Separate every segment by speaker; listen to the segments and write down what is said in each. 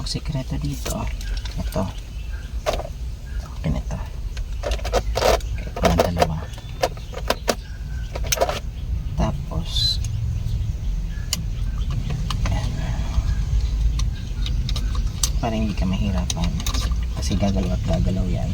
Speaker 1: sekreto dito. Ito. Okay na ito. Okay, ito na dalawa. Tapos ayan. Para hindi ka mahirapan. Kasi gagalaw at gagalaw yan.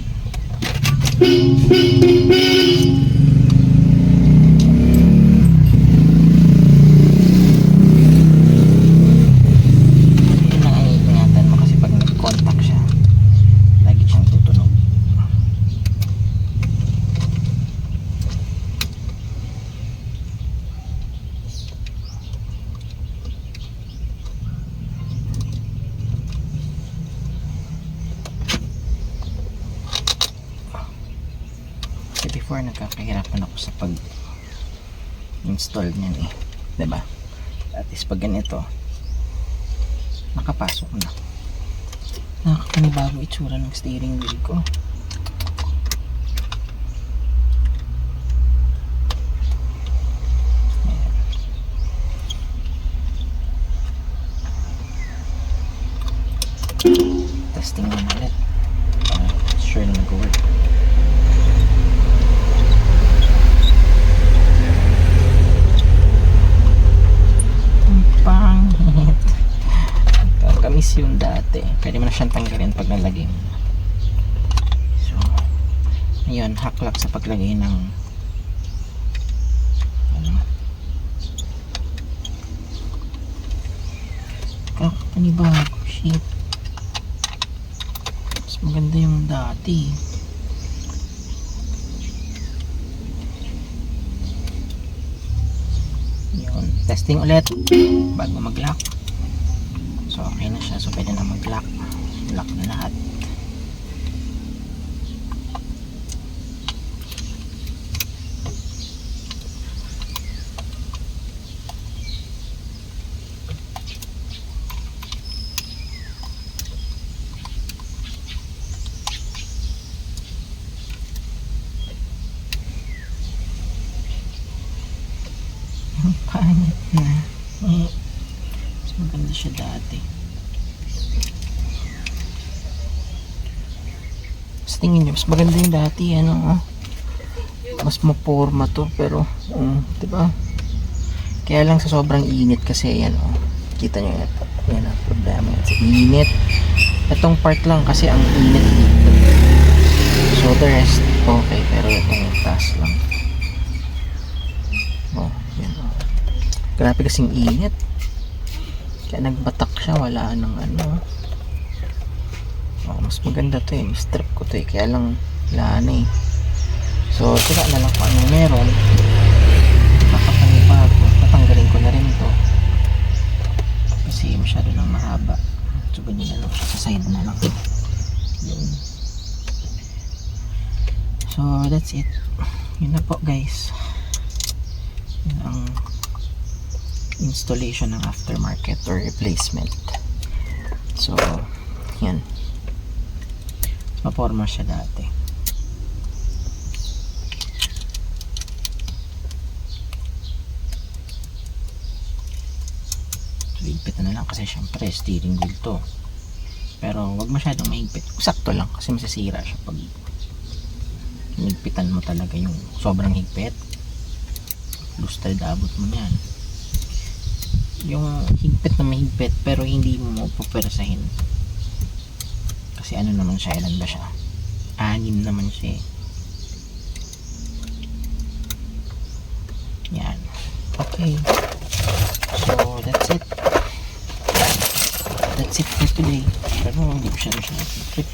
Speaker 1: Before nagkakahirapan ako sa pag install niyan eh, diba? At is pag ganito nakapasok na, nakakanibago itsura ng steering wheel ko. Testing na ulit para sure na nag-work. Kakamis yung dati. Pwede mo na siyang tanggalin pag nalagay mo. So, ayun, haklak sa paglagay ng ano, kakapanibago. Shit, mas maganda yung dati. Yun, testing ulit bago mag-lock. So okay na siya, so pwede na mag-lock. Lock na lahat. Pangit na. Mas maganda siya dati. Mas tingin nyo, mas maganda yung dati. Ano, mas maporma to. Pero, diba? Kaya lang sa sobrang init kasi, yan, kita nyo yan. Yan ang problema. Sa init. Itong part lang kasi ang init dito. So, the rest, okay. Pero itong taas lang. Yan, grabe kasing init. Kaya nagbatak siya, wala nang ano. Mas maganda to eh, mas trip ko to eh, kaya lang wala na eh. So tira na lang kung anong meron. Makapanibago, tatanggalin ko na rin to kasi masyado nang mahaba. So ganyan na lang siya, sa side na lang yun. So that's it, yun na po guys. Yun ang installation ng aftermarket or replacement. So yan, maporma siya dati. So higpit na lang kasi syempre steering wheel to, pero wag masyadong mahigpit, sakto lang kasi masisira siya pag hinigpitan mo talaga yung sobrang higpit. Lustre abot mo yan. Yung higpit na mahigpit pero hindi mo pupersahin kasi ano naman siya, ilan ba siya, 6 naman siya eh. Yan, okay, so that's it for today. Pero hindi ko siya trip